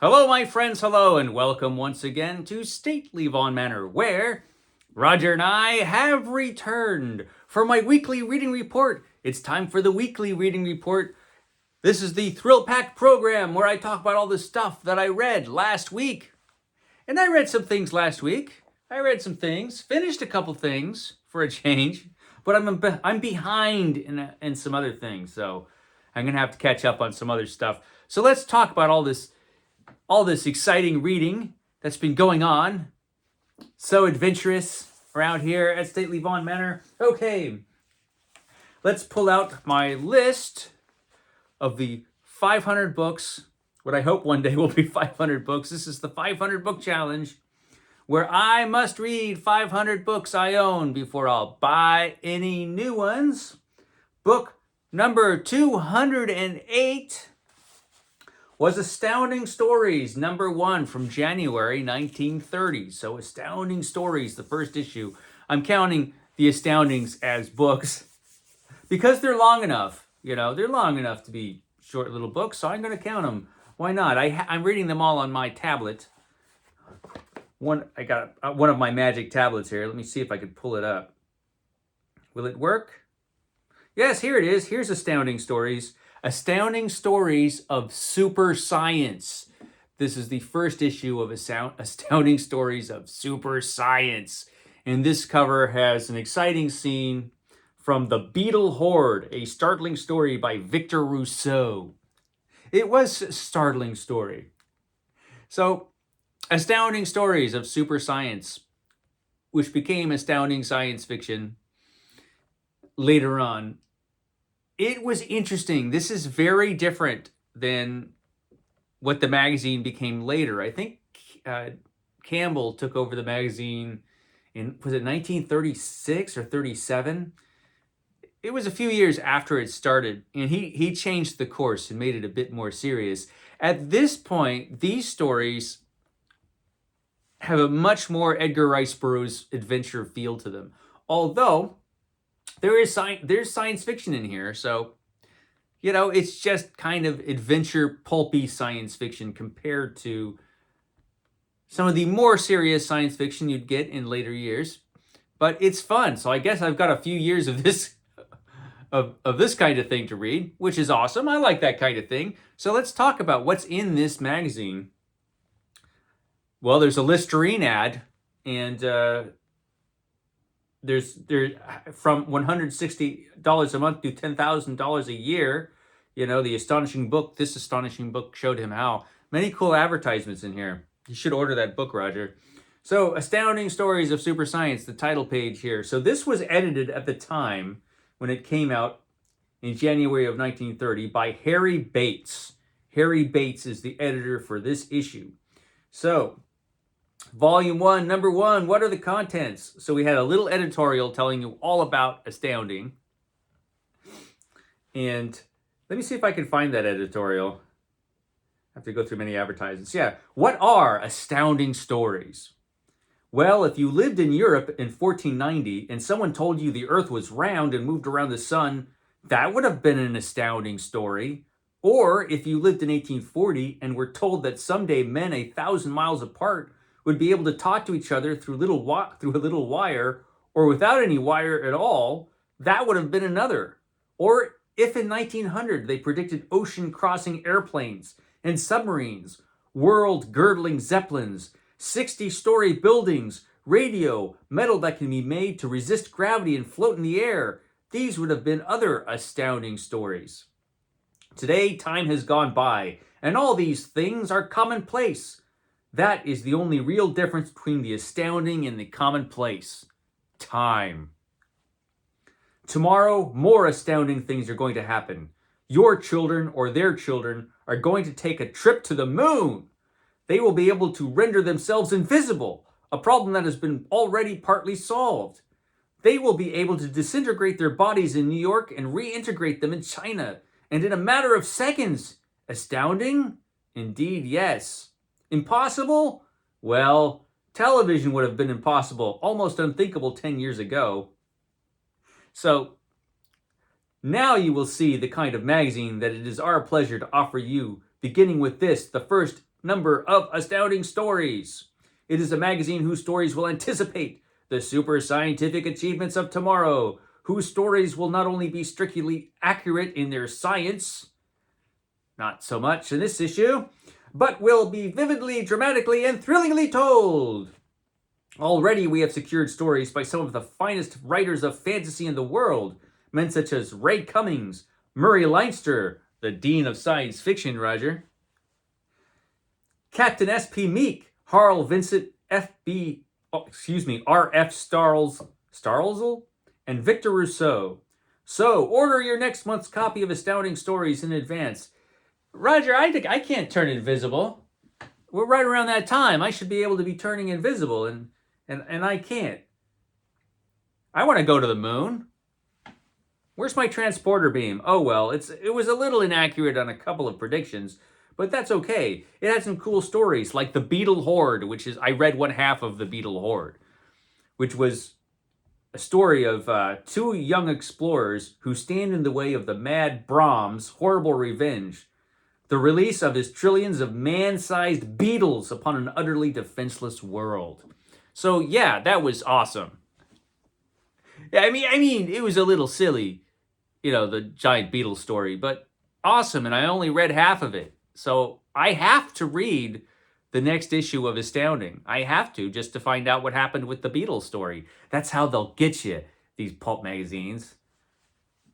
Hello, my friends, hello, and welcome once again to Stately Vaughan Manor, where Roger and I have returned for my weekly reading report. It's time for the weekly reading report. This is the Thrill Pack program where I talk about all the stuff that I read last week. And I read some things last week. I read some things, finished a couple things for a change, but I'm behind in some other things, so I'm gonna have to catch up on some other stuff. So let's talk about all this exciting reading that's been going on. So adventurous around here at Stately Vaughan Manor. Okay, let's pull out my list of the 500 books, what I hope one day will be 500 books. This is the 500 book challenge, where I must read 500 books I own before I'll buy any new ones. Book number 208 was Astounding Stories, number 1 from January 1930. So Astounding Stories, the first issue. I'm counting the Astoundings as books because they're long enough. They're long enough to be short little books, so I'm going to count them. Why not? I'm reading them all on my tablet. I got one of my magic tablets here. Let me see if I can pull it up. Will it work? Yes, here it is. Here's Astounding Stories. Astounding Stories of Super Science. This is the first issue of Astounding Stories of Super Science. And this cover has an exciting scene from The Beetle Horde, a startling story by Victor Rousseau. It was a startling story. So, Astounding Stories of Super Science, which became Astounding Science Fiction later on. It was interesting. This is very different than what the magazine became later. I think Campbell took over the magazine was it 1936 or 37? It was a few years after it started, and he changed the course and made it a bit more serious. At this point, these stories have a much more Edgar Rice Burroughs adventure feel to them. Although there's science fiction in here, so it's just kind of adventure pulpy science fiction compared to some of the more serious science fiction you'd get in later years. But it's fun, so I guess I've got a few years of this of this kind of thing to read, which is awesome. I like that kind of thing. So let's talk about what's in this magazine. Well, there's a Listerine ad, and there's from $160 a month to $10,000 a year. This astonishing book showed him how. Many cool advertisements in here. You should order that book, Roger. So, Astounding Stories of Super Science, the title page here. So this was edited at the time when it came out in January of 1930 by Harry Bates. Harry Bates is the editor for this issue. So, Volume 1, Number 1, what are the contents? So we had a little editorial telling you all about Astounding. And let me see if I can find that editorial. I have to go through many advertisements. Yeah, what are Astounding Stories? Well, if you lived in Europe in 1490 and someone told you the earth was round and moved around the sun, that would have been an astounding story. Or if you lived in 1840 and were told that someday men 1,000 miles apart would be able to talk to each other through a little wire, or without any wire at all, that would have been another. Or if in 1900 they predicted ocean-crossing airplanes and submarines, world-girdling zeppelins, 60-story buildings, radio, metal that can be made to resist gravity and float in the air, these would have been other astounding stories. Today, time has gone by, and all these things are commonplace. That is the only real difference between the astounding and the commonplace. Time. Tomorrow, more astounding things are going to happen. Your children or their children are going to take a trip to the moon. They will be able to render themselves invisible, a problem that has been already partly solved. They will be able to disintegrate their bodies in New York and reintegrate them in China, and in a matter of seconds. Astounding? Indeed, yes. Impossible? Well, television would have been impossible, almost unthinkable 10 years ago. So, now you will see the kind of magazine that it is our pleasure to offer you, beginning with this, the first number of Astounding Stories. It is a magazine whose stories will anticipate the super scientific achievements of tomorrow, whose stories will not only be strictly accurate in their science, not so much in this issue, but will be vividly, dramatically, and thrillingly told. Already we have secured stories by some of the finest writers of fantasy in the world, men such as Ray Cummings, Murray Leinster, the Dean of Science Fiction, Roger, Captain S.P. Meek, Harl Vincent R.F. Starlzel, and Victor Rousseau. So, order your next month's copy of Astounding Stories in advance. Roger, I can't turn invisible. We're right around that time. I should be able to be turning invisible, and I can't. I want to go to the moon. Where's my transporter beam? Oh well, it was a little inaccurate on a couple of predictions, but that's okay. It had some cool stories, like the Beetle Horde, I read one half of the Beetle Horde, which was a story of two young explorers who stand in the way of the mad Brahm's horrible revenge, the release of his trillions of man-sized beetles upon an utterly defenseless world. So yeah, that was awesome. Yeah, I mean, it was a little silly, the giant beetle story, but awesome, and I only read half of it. So I have to read the next issue of Astounding. I have to, just to find out what happened with the Beetle story. That's how they'll get you, these pulp magazines.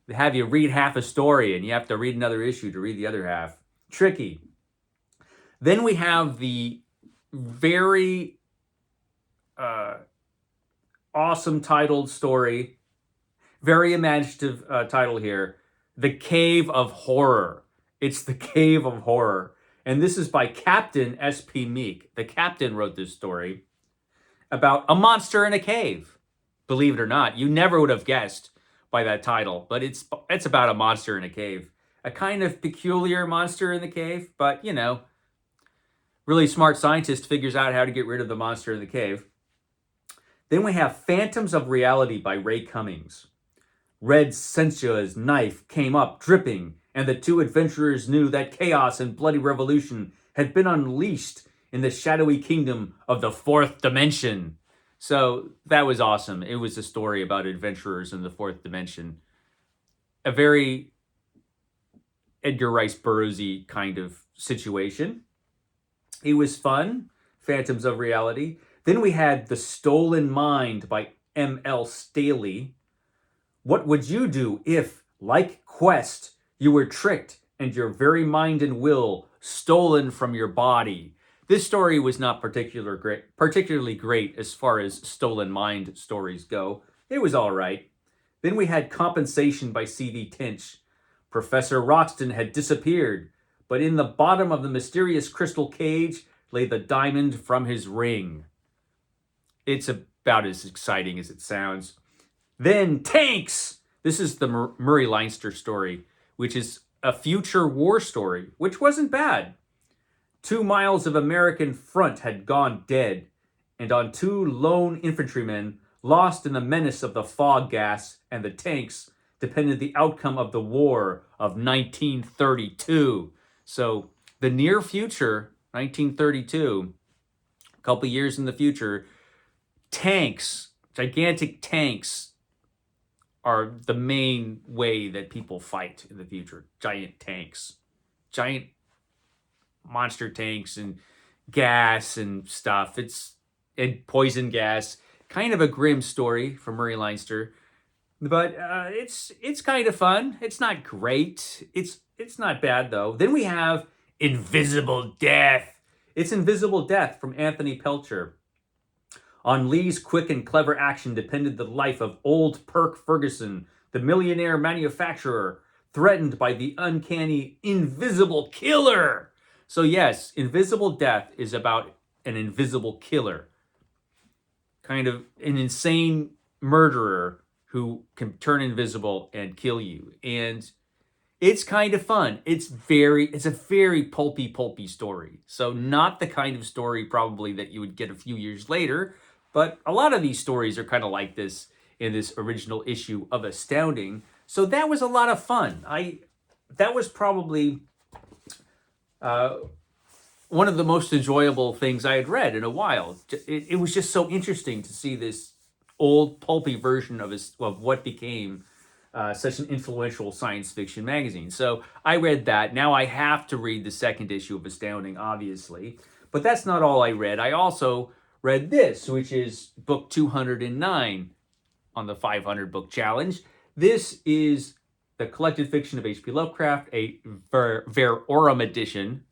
They have you read half a story, and you have to read another issue to read the other half. Tricky. Then we have the very awesome titled story, very imaginative title here, The Cave of Horror. It's The Cave of Horror. And this is by Captain S.P. Meek. The captain wrote this story about a monster in a cave. Believe it or not, you never would have guessed by that title, but it's about a monster in a cave. A kind of peculiar monster in the cave, but, really smart scientist figures out how to get rid of the monster in the cave. Then we have Phantoms of Reality by Ray Cummings. Red Sentia's knife came up dripping, and the two adventurers knew that chaos and bloody revolution had been unleashed in the shadowy kingdom of the fourth dimension. So that was awesome. It was a story about adventurers in the fourth dimension. A very Edgar Rice Burroughs-y kind of situation. It was fun. Phantoms of Reality. Then we had The Stolen Mind by M.L. Staley. What would you do if, like Quest, you were tricked and your very mind and will stolen from your body? This story was not particularly great as far as Stolen Mind stories go. It was all right. Then we had Compensation by C.V. Tinch. Professor Roxton had disappeared, but in the bottom of the mysterious crystal cage lay the diamond from his ring. It's about as exciting as it sounds. Then Tanks! This is the Murray Leinster story, which is a future war story, which wasn't bad. 2 miles of American front had gone dead, and on 2 lone infantrymen, lost in the menace of the fog gas and the tanks, depended the outcome of the war of 1932. So the near future, 1932, a couple years in the future, tanks, gigantic tanks, are the main way that people fight in the future. Giant tanks. Giant monster tanks and gas and stuff. And poison gas. Kind of a grim story from Murray Leinster. But it's kind of fun. It's not great. It's not bad, though. Then we have Invisible Death. It's Invisible Death from Anthony Pelcher. On Lee's quick and clever action depended the life of old Perk Ferguson, the millionaire manufacturer, threatened by the uncanny Invisible Killer. So yes, Invisible Death is about an invisible killer. Kind of an insane murderer who can turn invisible and kill you. And it's kind of fun. It's a very pulpy story. So not the kind of story probably that you would get a few years later, but a lot of these stories are kind of like this in this original issue of Astounding. So that was a lot of fun. That was probably one of the most enjoyable things I had read in a while. It was just so interesting to see this old pulpy version of what became such an influential science fiction magazine. So I read that. Now I have to read the second issue of Astounding, obviously. But that's not all I read. I also read this, which is book 209 on the 500 book challenge. This is the collected fiction of H.P. Lovecraft, a Verorum edition,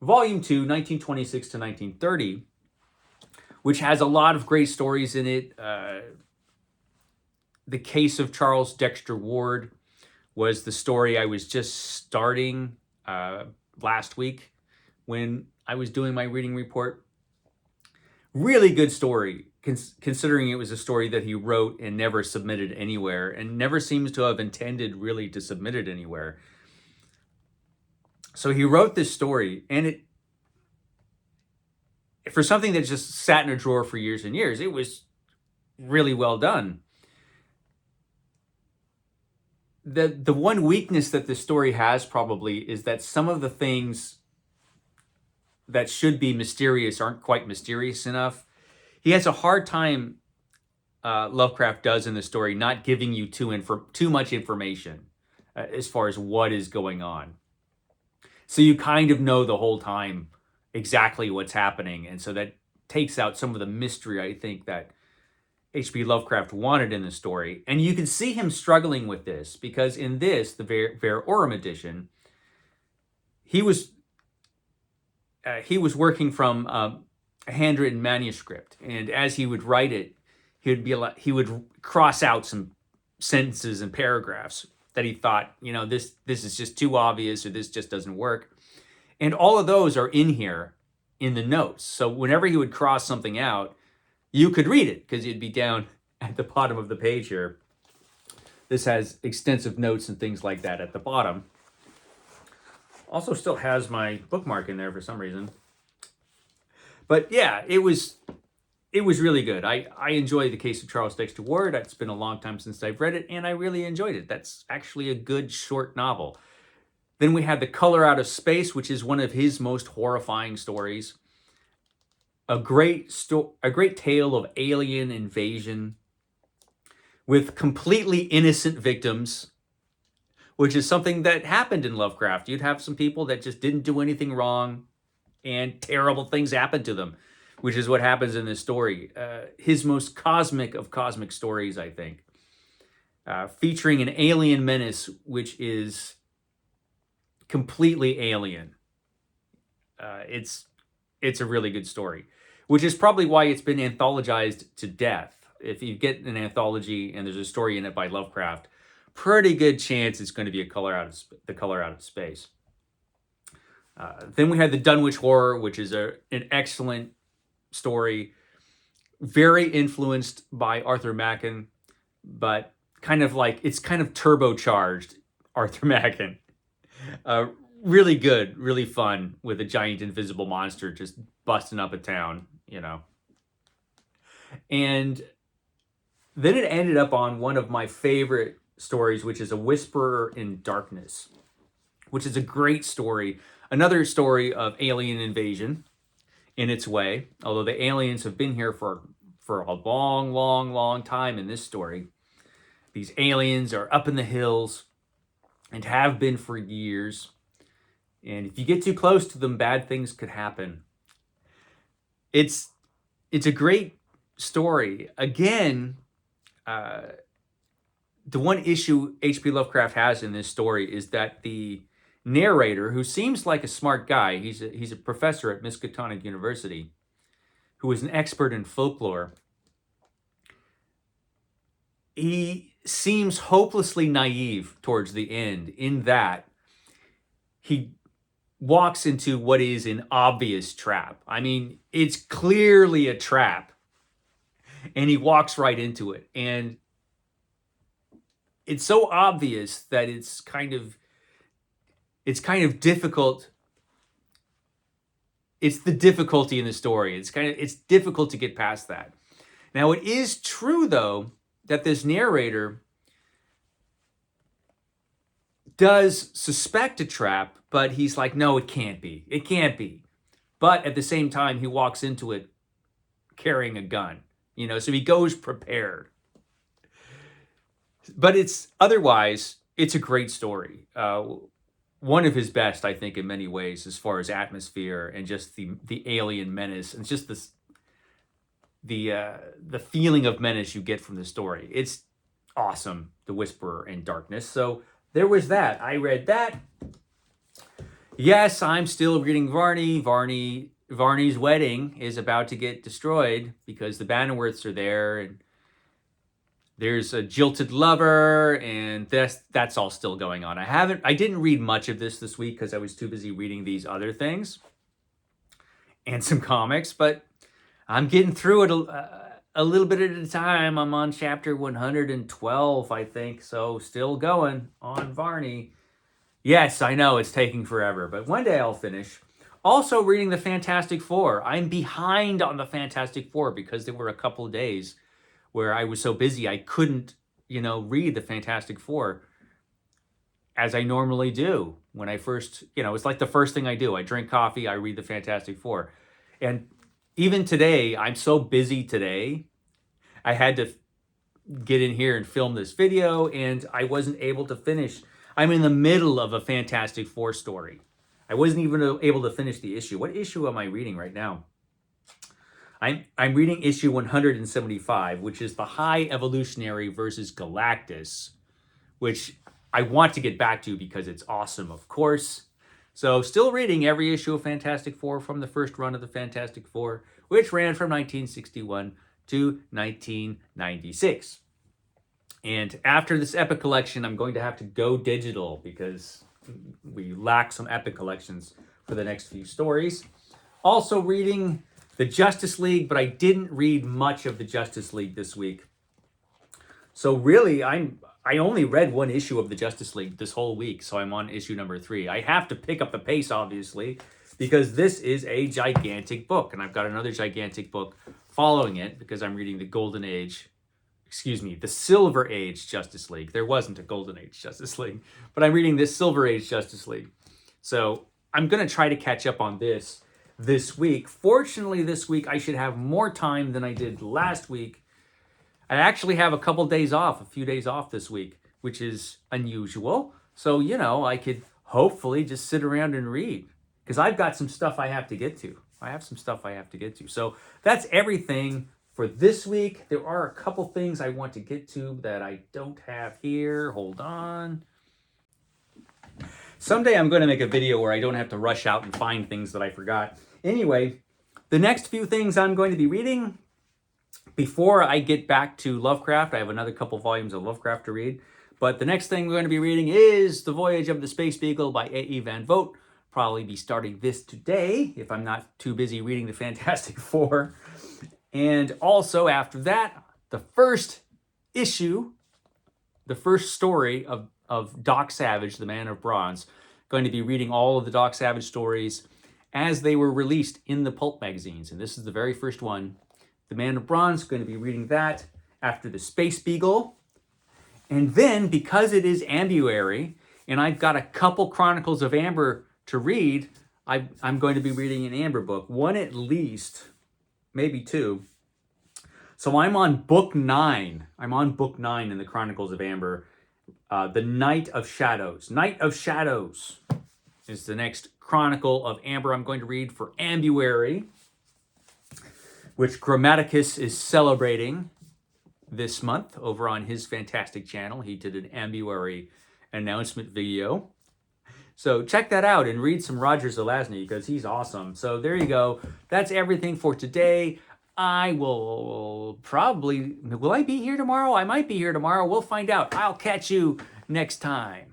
volume 2, 1926 to 1930, which has a lot of great stories in it. The Case of Charles Dexter Ward was the story I was just starting last week when I was doing my reading report. Really good story, considering it was a story that he wrote and never submitted anywhere, and never seems to have intended really to submit it anywhere. So he wrote this story, and it, for something that just sat in a drawer for years and years, it was really well done. The one weakness that this story has probably is that some of the things that should be mysterious aren't quite mysterious enough. He has a hard time, Lovecraft does in the story, not giving you too much information as far as what is going on. So you kind of know the whole time exactly what's happening. And so that takes out some of the mystery, I think, that H.P. Lovecraft wanted in the story. And you can see him struggling with this, because in this, the Verorum edition, he was working from a handwritten manuscript, and as he would write it, he would cross out some sentences and paragraphs that he thought, this is just too obvious, or this just doesn't work. And all of those are in here in the notes. So whenever he would cross something out, you could read it because it'd be down at the bottom of the page here. This has extensive notes and things like that at the bottom. Also still has my bookmark in there for some reason. But yeah, it was really good. I enjoy The Case of Charles Dexter Ward. It's been a long time since I've read it, and I really enjoyed it. That's actually a good short novel. Then we had The Color Out of Space, which is one of his most horrifying stories. A great tale of alien invasion with completely innocent victims, which is something that happened in Lovecraft. You'd have some people that just didn't do anything wrong, and terrible things happened to them, which is what happens in this story. His most cosmic of cosmic stories, I think, featuring an alien menace, which is completely alien. It's a really good story, which is probably why it's been anthologized to death. If you get an anthology and there's a story in it by Lovecraft, pretty good chance it's going to be The Color Out of Space. Then we had The Dunwich Horror, which is an excellent story, very influenced by Arthur Machen, but it's kind of turbocharged Arthur Machen. Really good, really fun, with a giant invisible monster just busting up a town, And then it ended up on one of my favorite stories, which is A Whisperer in Darkness, which is a great story. Another story of alien invasion in its way, although the aliens have been here for a long, long, long time in this story. These aliens are up in the hills and have been for years. And if you get too close to them, bad things could happen. It's a great story. Again, the one issue H.P. Lovecraft has in this story is that the narrator, who seems like a smart guy, he's a professor at Miskatonic University, who is an expert in folklore, he seems hopelessly naive towards the end, in that he walks into what is an obvious trap. I mean, it's clearly a trap, and he walks right into it. And it's so obvious that it's kind of difficult. It's the difficulty in the story. It's difficult to get past that. Now, it is true, though, that this narrator does suspect a trap, but he's like, no, it can't be. It can't be. But at the same time, he walks into it carrying a gun, so he goes prepared. But otherwise, it's a great story. One of his best, I think, in many ways, as far as atmosphere and just the alien menace and just the feeling of menace you get from the story. It's awesome, The Whisperer in Darkness. So there was that. I read that. Yes, I'm still reading Varney. Varney's wedding is about to get destroyed because the Bannerworths are there, and there's a jilted lover, and that's all still going on. I didn't read much of this week because I was too busy reading these other things and some comics, but I'm getting through it a little bit at a time. I'm on chapter 112, I think, so still going on Varney. Yes, I know it's taking forever, but one day I'll finish. Also reading the Fantastic Four. I'm behind on the Fantastic Four because there were a couple of days where I was so busy I couldn't, read the Fantastic Four as I normally do. When I first, it's like the first thing I do. I drink coffee, I read the Fantastic Four. And even today, I'm so busy today, I had to get in here and film this video, and I wasn't able to finish. I'm in the middle of a Fantastic Four story. I wasn't even able to finish the issue. What issue am I reading right now? I'm reading issue 175, which is the High Evolutionary versus Galactus, which I want to get back to because it's awesome, of course. So still reading every issue of Fantastic Four from the first run of the Fantastic Four, which ran from 1961 to 1996. And after this Epic Collection, I'm going to have to go digital because we lack some Epic Collections for the next few stories. Also reading the Justice League, but I didn't read much of the Justice League this week. So really, I only read one issue of the Justice League this whole week, so I'm on issue number 3. I have to pick up the pace, obviously, because this is a gigantic book, and I've got another gigantic book following it because I'm reading the Silver Age Justice League. There wasn't a Golden Age Justice League, but I'm reading this Silver Age Justice League. So I'm going to try to catch up on this week. Fortunately, this week I should have more time than I did last week. I actually have a few days off this week, which is unusual. So, I could hopefully just sit around and read because I've got some stuff I have to get to. So that's everything for this week. There are a couple things I want to get to that I don't have here. Hold on. Someday I'm going to make a video where I don't have to rush out and find things that I forgot. Anyway, the next few things I'm going to be reading before I get back to Lovecraft. I have another couple volumes of Lovecraft to read. But the next thing we're going to be reading is The Voyage of the Space Beagle by A.E. Van Vogt. Probably be starting this today if I'm not too busy reading the Fantastic Four. And also after that, the first story of Doc Savage, the Man of Bronze. Going to be reading all of the Doc Savage stories as they were released in the Pulp magazines. And this is the very first one. The Man of Bronze, going to be reading that after the Space Beagle. And then, because it is Ambuary, and I've got a couple Chronicles of Amber to read, I'm going to be reading an Amber book. One at least, maybe two. So I'm on book 9. I'm on book 9 in the Chronicles of Amber. The Night of Shadows. Night of Shadows is the next Chronicle of Amber I'm going to read for Ambuary, which Grammaticus is celebrating this month over on his fantastic channel. He did an Ambuary announcement video. So check that out and read some Roger Zelazny because he's awesome. So there you go. That's everything for today. Will I be here tomorrow? I might be here tomorrow. We'll find out. I'll catch you next time.